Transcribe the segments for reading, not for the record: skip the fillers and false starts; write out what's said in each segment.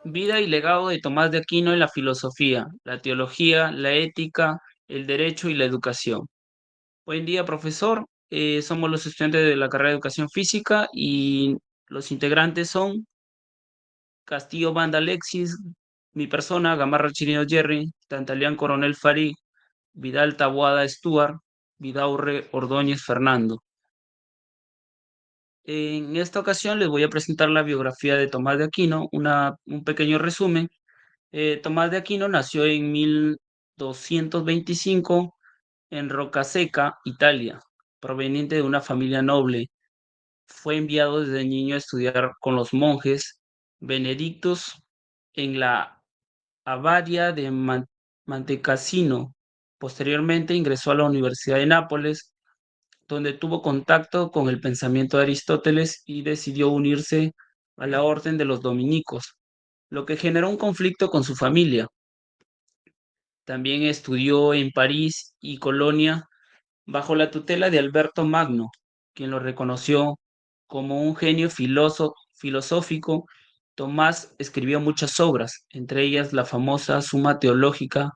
Vida y legado de Tomás de Aquino en la filosofía, la teología, la ética, el derecho y la educación. Buen día, profesor. Somos los estudiantes de la carrera de Educación Física y los integrantes son Castillo Banda Alexis, mi persona, Gamarra Chirino Jerry, Tantalián Coronel Farid, Vidal Taboada Stuart, Vidaurre Ordóñez Fernando. En esta ocasión les voy a presentar la biografía de Tomás de Aquino, un pequeño resumen. Tomás de Aquino nació en 1225 en Rocaseca, Italia, proveniente de una familia noble. Fue enviado desde niño a estudiar con los monjes benedictos en la abadía de Montecassino. Posteriormente ingresó a la Universidad de Nápoles, donde tuvo contacto con el pensamiento de Aristóteles y decidió unirse a la orden de los dominicos, lo que generó un conflicto con su familia. También estudió en París y Colonia bajo la tutela de Alberto Magno, quien lo reconoció como un genio filosófico. Tomás escribió muchas obras, entre ellas la famosa Suma Teológica,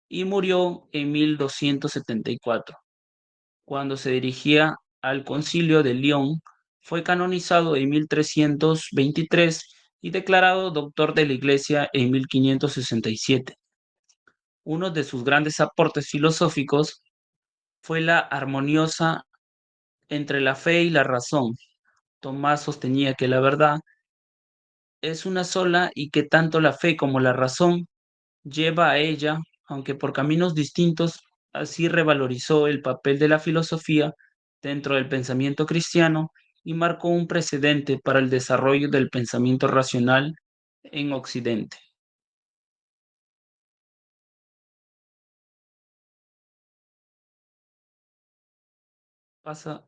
y murió en 1274. Cuando se dirigía al Concilio de León, fue canonizado en 1323 y declarado doctor de la Iglesia en 1567. Uno de sus grandes aportes filosóficos fue la armoniosa entre la fe y la razón. Tomás sostenía que la verdad es una sola y que tanto la fe como la razón lleva a ella, aunque por caminos distintos. Así revalorizó el papel de la filosofía dentro del pensamiento cristiano y marcó un precedente para el desarrollo del pensamiento racional en Occidente. Pasa.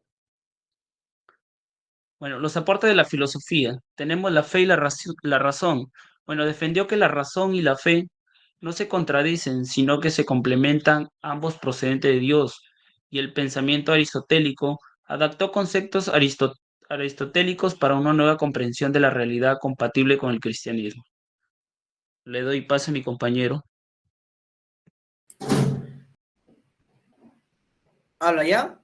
Bueno, los aportes de la filosofía. Tenemos la fe y la razón. Bueno, defendió que la razón y la fe no se contradicen, sino que se complementan, ambos procedentes de Dios. Y el pensamiento aristotélico adaptó conceptos aristotélicos para una nueva comprensión de la realidad compatible con el cristianismo. Le doy paso a mi compañero. ¿Habla ya?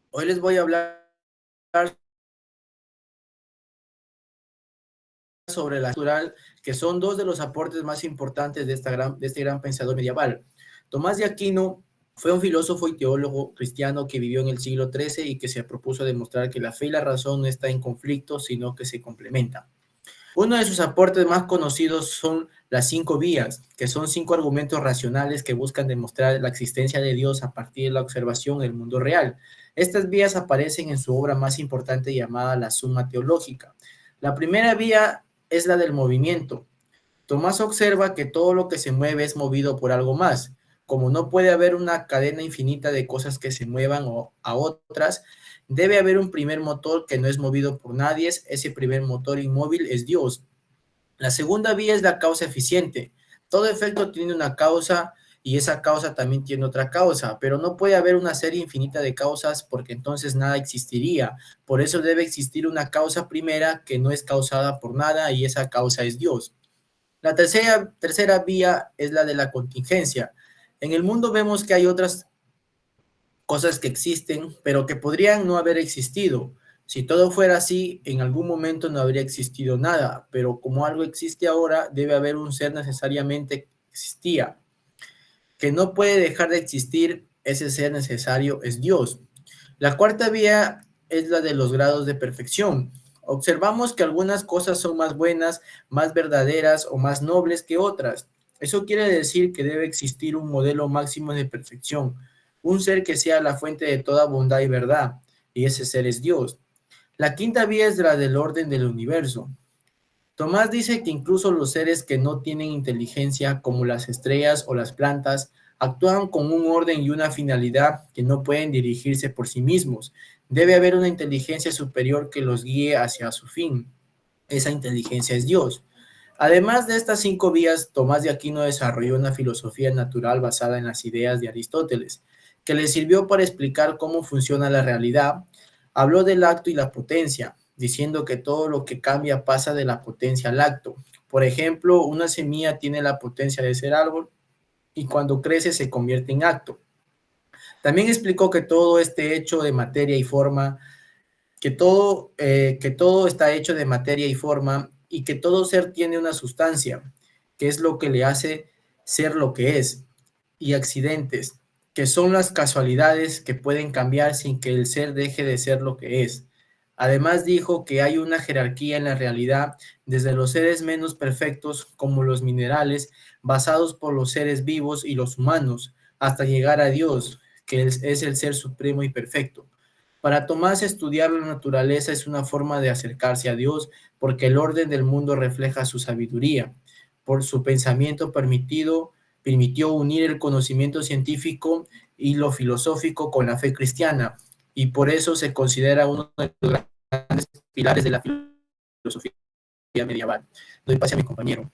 Hoy les voy a hablar sobre la natural, que son dos de los aportes más importantes de este gran pensador medieval. Tomás de Aquino fue un filósofo y teólogo cristiano que vivió en el siglo XIII y que se propuso demostrar que la fe y la razón no están en conflicto, sino que se complementan. Uno de sus aportes más conocidos son las 5 vías, que son 5 argumentos racionales que buscan demostrar la existencia de Dios a partir de la observación del mundo real. Estas vías aparecen en su obra más importante llamada la Suma Teológica. La primera vía es la del movimiento. Tomás observa que todo lo que se mueve es movido por algo más. Como no puede haber una cadena infinita de cosas que se muevan a otras, debe haber un primer motor que no es movido por nadie. Ese primer motor inmóvil es Dios. La segunda vía es la causa eficiente. Todo efecto tiene una causa y esa causa también tiene otra causa, pero no puede haber una serie infinita de causas porque entonces nada existiría. Por eso debe existir una causa primera que no es causada por nada y esa causa es Dios. La tercera vía es la de la contingencia. En el mundo vemos que hay otras cosas que existen, pero que podrían no haber existido. Si todo fuera así, en algún momento no habría existido nada, pero como algo existe ahora, debe haber un ser necesariamente existía, que no puede dejar de existir. Ese ser necesario es Dios. La cuarta vía es la de los grados de perfección. Observamos que algunas cosas son más buenas, más verdaderas o más nobles que otras. Eso quiere decir que debe existir un modelo máximo de perfección, un ser que sea la fuente de toda bondad y verdad, y ese ser es Dios. La quinta vía es la del orden del universo. Tomás dice que incluso los seres que no tienen inteligencia, como las estrellas o las plantas, actúan con un orden y una finalidad que no pueden dirigirse por sí mismos. Debe haber una inteligencia superior que los guíe hacia su fin. Esa inteligencia es Dios. Además de estas 5 vías, Tomás de Aquino desarrolló una filosofía natural basada en las ideas de Aristóteles, que le sirvió para explicar cómo funciona la realidad. Habló del acto y la potencia, diciendo que todo lo que cambia pasa de la potencia al acto. Por ejemplo, una semilla tiene la potencia de ser árbol y cuando crece se convierte en acto. También explicó que todo esté hecho de materia y forma, que todo está hecho de materia y forma y que todo ser tiene una sustancia, que es lo que le hace ser lo que es, y accidentes, que son las casualidades que pueden cambiar sin que el ser deje de ser lo que es. Además dijo que hay una jerarquía en la realidad, desde los seres menos perfectos como los minerales, basados por los seres vivos y los humanos, hasta llegar a Dios, que es el ser supremo y perfecto. Para Tomás, estudiar la naturaleza es una forma de acercarse a Dios, porque el orden del mundo refleja su sabiduría. Por su pensamiento permitió unir el conocimiento científico y lo filosófico con la fe cristiana, y por eso se considera uno de los grandes pilares de la filosofía medieval. Doy pase a mi compañero.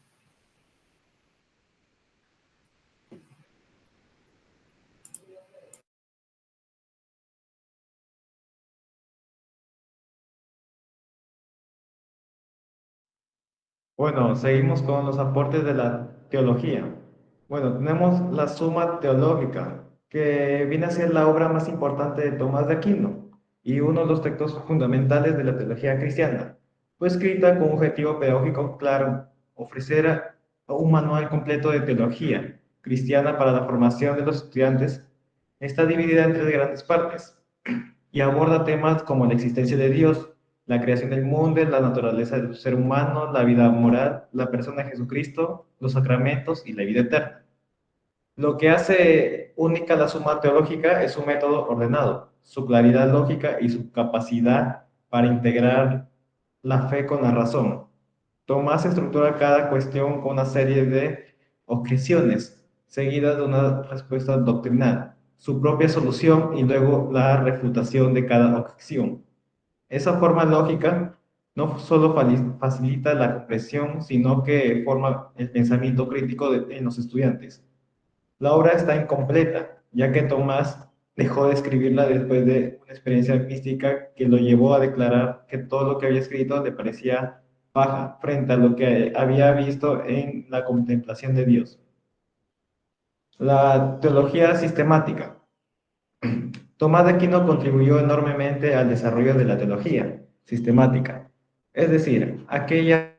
Bueno, seguimos con los aportes de la teología. Bueno, tenemos la Suma Teológica, que viene a ser la obra más importante de Tomás de Aquino y uno de los textos fundamentales de la teología cristiana. Fue escrita con un objetivo pedagógico claro, ofrecer un manual completo de teología cristiana para la formación de los estudiantes. Está dividida en tres grandes partes y aborda temas como la existencia de Dios, la creación del mundo, la naturaleza del ser humano, la vida moral, la persona de Jesucristo, los sacramentos y la vida eterna. Lo que hace única la Suma Teológica es su método ordenado, su claridad lógica y su capacidad para integrar la fe con la razón. Tomás estructura cada cuestión con una serie de objeciones, seguidas de una respuesta doctrinal, su propia solución y luego la refutación de cada objeción. Esa forma lógica no solo facilita la comprensión, sino que forma el pensamiento crítico en los estudiantes. La obra está incompleta, ya que Tomás dejó de escribirla después de una experiencia mística que lo llevó a declarar que todo lo que había escrito le parecía paja frente a lo que había visto en la contemplación de Dios. La teología sistemática. Tomás de Aquino contribuyó enormemente al desarrollo de la teología sistemática, es decir, aquella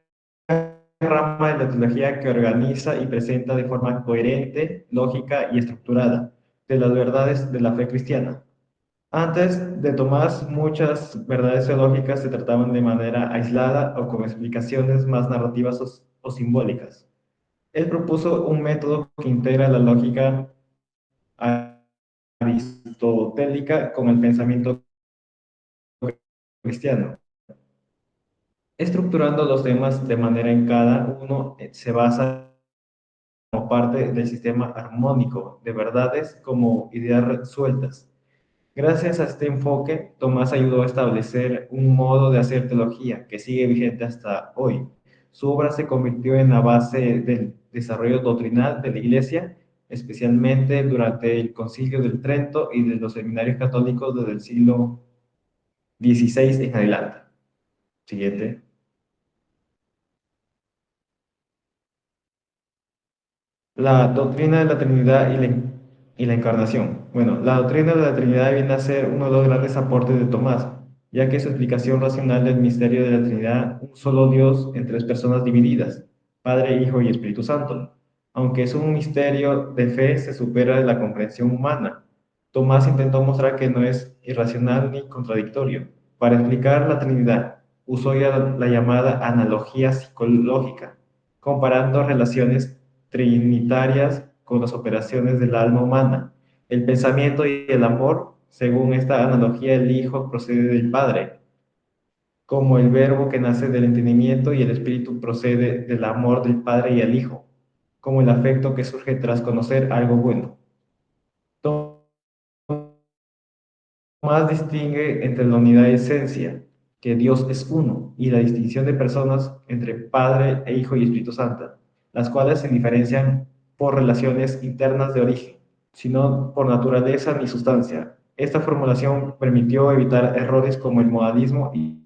rama de la teología que organiza y presenta de forma coherente, lógica y estructurada de las verdades de la fe cristiana. Antes de Tomás, muchas verdades teológicas se trataban de manera aislada o con explicaciones más narrativas o simbólicas. Él propuso un método que integra la lógica aristotélica con el pensamiento cristiano, estructurando los temas de manera en cada uno se basa como parte del sistema armónico de verdades como ideas sueltas. Gracias a este enfoque, Tomás ayudó a establecer un modo de hacer teología que sigue vigente hasta hoy. Su obra se convirtió en la base del desarrollo doctrinal de la Iglesia, especialmente durante el Concilio del Trento y de los seminarios católicos desde el siglo XVI en adelante. Siguiente. La doctrina de la Trinidad y la encarnación. Bueno, la doctrina de la Trinidad viene a ser uno de los grandes aportes de Tomás, ya que es su explicación racional del misterio de la Trinidad, un solo Dios en tres personas divididas, Padre, Hijo y Espíritu Santo. Aunque es un misterio de fe, se supera de la comprensión humana. Tomás intentó mostrar que no es irracional ni contradictorio. Para explicar la Trinidad, usó ya la llamada analogía psicológica, comparando relaciones trinitarias con las operaciones del alma humana. El pensamiento y el amor, según esta analogía, el Hijo procede del Padre, como el verbo que nace del entendimiento y el Espíritu procede del amor del Padre y el Hijo, como el afecto que surge tras conocer algo bueno. Tomás distingue entre la unidad de esencia, que Dios es uno, y la distinción de personas entre Padre e Hijo y Espíritu Santo, las cuales se diferencian por relaciones internas de origen. sino por naturaleza ni sustancia. Esta formulación permitió evitar errores como el modalismo y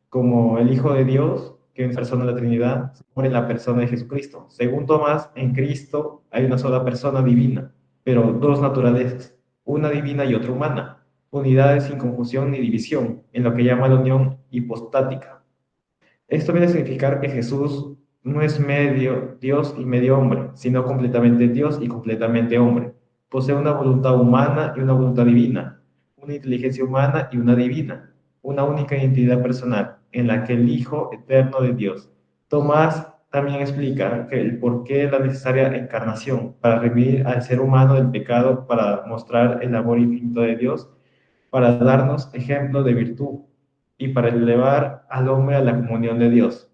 como el Hijo de Dios, que es persona de la Trinidad, en la persona de Jesucristo. Según Tomás, en Cristo hay una sola persona divina, pero dos naturalezas, una divina y otra humana, unidades sin confusión ni división, en lo que llama la unión hipostática. Esto viene a significar que Jesús no es medio Dios y medio hombre, sino completamente Dios y completamente hombre. Posee una voluntad humana y una voluntad divina, una inteligencia humana y una divina, una única identidad personal, en la que el Hijo eterno de Dios. Tomás también explica que el porqué de la necesaria encarnación para redimir al ser humano del pecado, para mostrar el amor infinito de Dios, para darnos ejemplo de virtud y para elevar al hombre a la comunión de Dios.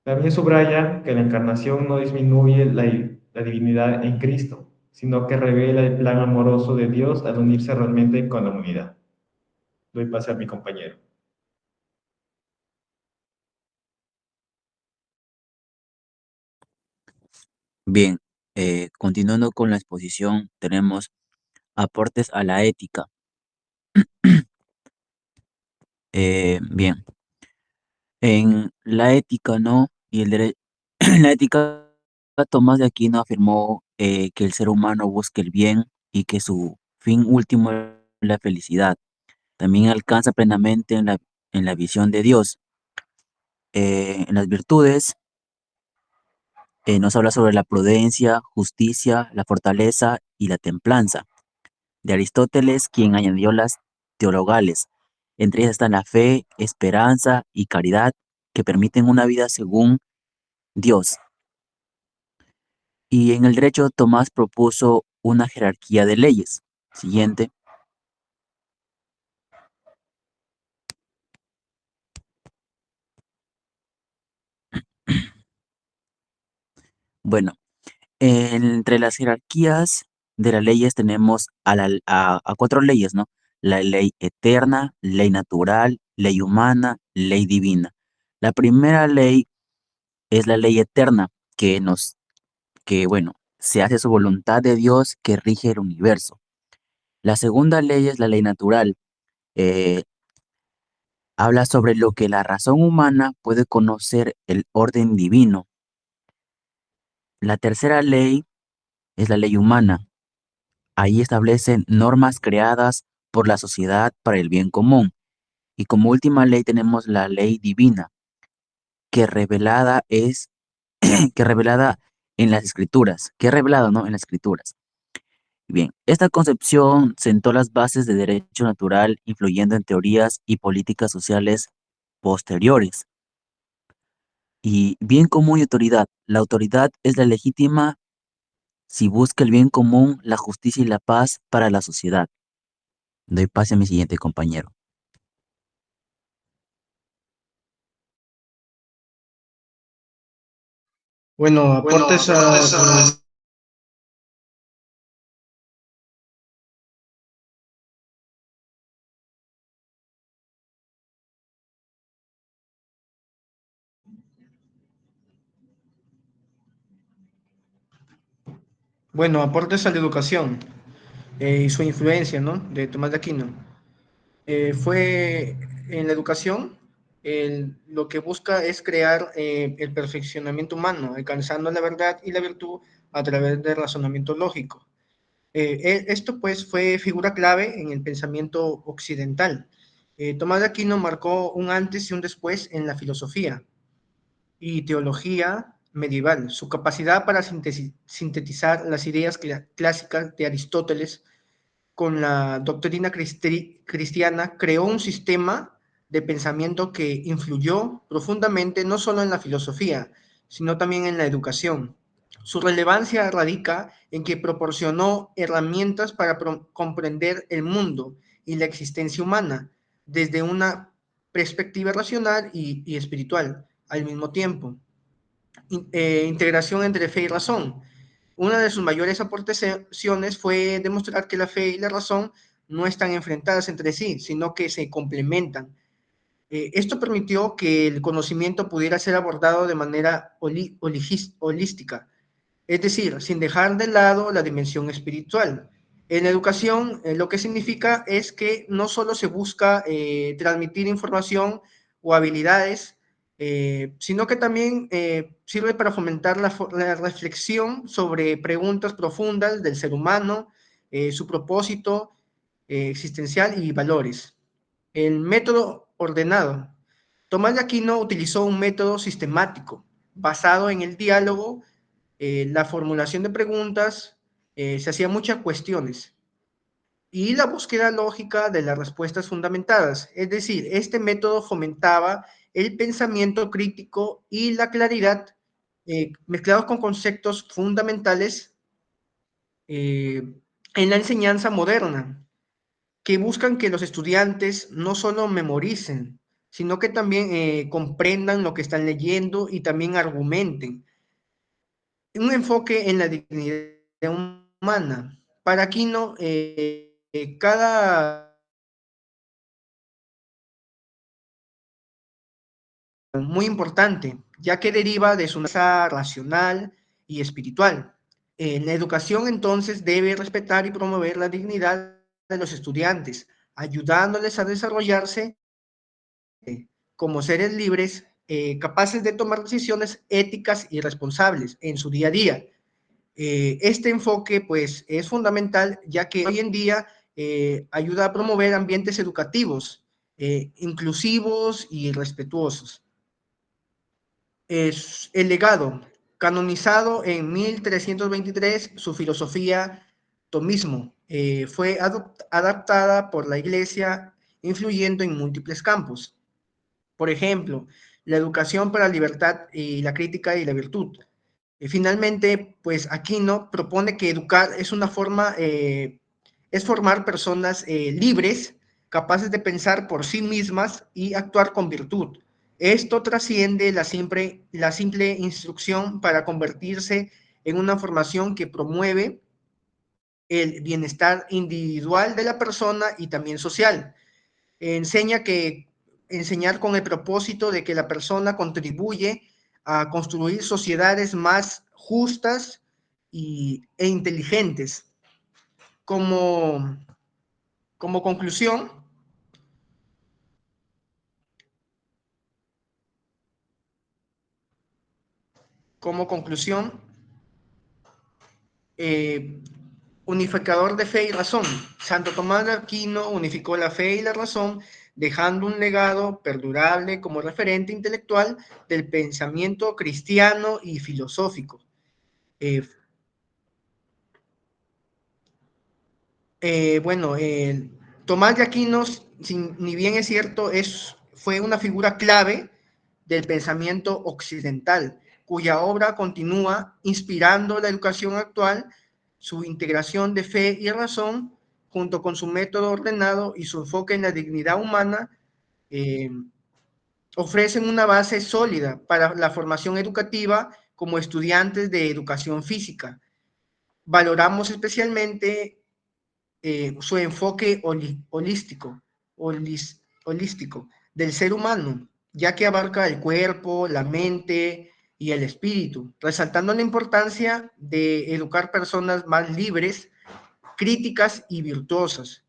También subraya que la encarnación no disminuye la divinidad en Cristo, sino que revela el plan amoroso de Dios al unirse realmente con la humanidad. Doy pase a mi compañero. Bien, continuando con la exposición, tenemos aportes a la ética. Bien, en la ética, ¿no? Y el derecho, en la ética, Tomás de Aquino afirmó que el ser humano busca el bien y que su fin último es la felicidad. También alcanza plenamente en la visión de Dios. En las virtudes, nos habla sobre la prudencia, justicia, la fortaleza y la templanza. De Aristóteles, quien añadió las teologales. Entre ellas están la fe, esperanza y caridad, que permiten una vida según Dios. Y en el derecho, Tomás propuso una jerarquía de leyes. Siguiente. Bueno, entre las jerarquías de las leyes tenemos a cuatro leyes, ¿no? La ley eterna, ley natural, ley humana, ley divina. La primera ley es la ley eterna, bueno, se hace su voluntad de Dios que rige el universo. La segunda ley es la ley natural. eh, Habla sobre lo que la razón humana puede conocer el orden divino. La tercera ley es la ley humana. Ahí establecen normas creadas por la sociedad para el bien común. Y como última ley tenemos la ley divina, que revelada es, que revelada en las escrituras, que es revelada, ¿no? En las escrituras. Bien, esta concepción sentó las bases de derecho natural, influyendo en teorías y políticas sociales posteriores. Y bien común y autoridad. La autoridad es la legítima si busca el bien común, la justicia y la paz para la sociedad. Doy pase a mi siguiente compañero. Bueno, aportes a... Bueno, aportes a la educación y su influencia, ¿no? De Tomás de Aquino. Fue en la educación, lo que busca es crear el perfeccionamiento humano, alcanzando la verdad y la virtud a través del razonamiento lógico. Esto pues fue figura clave en el pensamiento occidental. Tomás de Aquino marcó un antes y un después en la filosofía y teología medieval. Su capacidad para sintetizar las ideas clásicas de Aristóteles con la doctrina cristiana creó un sistema de pensamiento que influyó profundamente no solo en la filosofía, sino también en la educación. Su relevancia radica en que proporcionó herramientas para comprender el mundo y la existencia humana desde una perspectiva racional y espiritual al mismo tiempo. Integración entre fe y razón. Una de sus mayores aportaciones fue demostrar que la fe y la razón no están enfrentadas entre sí, sino que se complementan. Esto permitió que el conocimiento pudiera ser abordado de manera holística, es decir, sin dejar de lado la dimensión espiritual. En la educación, lo que significa es que no solo se busca transmitir información o habilidades, sino que también sirve para fomentar la reflexión sobre preguntas profundas del ser humano, su propósito existencial y valores. El método ordenado. Tomás de Aquino utilizó un método sistemático basado en el diálogo, la formulación de preguntas, se hacían muchas cuestiones y la búsqueda lógica de las respuestas fundamentadas. Es decir, este método fomentaba el pensamiento crítico y la claridad, mezclados con conceptos fundamentales en la enseñanza moderna, que buscan que los estudiantes no solo memoricen, sino que también comprendan lo que están leyendo y también argumenten. Un enfoque en la dignidad humana. Para Aquino, cada muy importante, ya que deriva de su naturaleza racional y espiritual. La educación entonces debe respetar y promover la dignidad de los estudiantes, ayudándoles a desarrollarse como seres libres, capaces de tomar decisiones éticas y responsables en su día a día. Este enfoque pues es fundamental, ya que hoy en día ayuda a promover ambientes educativos inclusivos y respetuosos. Es el legado, canonizado en 1323, su filosofía tomismo fue adaptada por la Iglesia, influyendo en múltiples campos. Por ejemplo, la educación para la libertad y la crítica y la virtud. Finalmente, pues Aquino propone que educar es una forma, es formar personas libres, capaces de pensar por sí mismas y actuar con virtud. Esto trasciende la simple instrucción para convertirse en una formación que promueve el bienestar individual de la persona y también social. Enseñar con el propósito de que la persona contribuye a construir sociedades más justas e inteligentes. Como, como conclusión, como conclusión, unificador de fe y razón. Santo Tomás de Aquino unificó la fe y la razón, dejando un legado perdurable como referente intelectual del pensamiento cristiano y filosófico. Tomás de Aquino, ni bien es cierto, fue una figura clave del pensamiento occidental, cuya obra continúa inspirando la educación actual. Su integración de fe y razón, junto con su método ordenado y su enfoque en la dignidad humana, ofrecen una base sólida para la formación educativa como estudiantes de educación física. Valoramos especialmente su enfoque holístico del ser humano, ya que abarca el cuerpo, la mente y el espíritu, resaltando la importancia de educar personas más libres, críticas y virtuosas.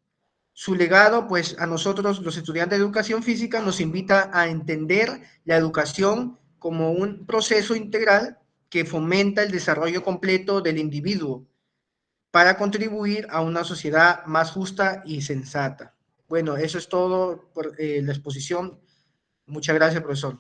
Su legado, pues a nosotros los estudiantes de educación física nos invita a entender la educación como un proceso integral que fomenta el desarrollo completo del individuo para contribuir a una sociedad más justa y sensata. Bueno, eso es todo por la exposición. Muchas gracias, profesor.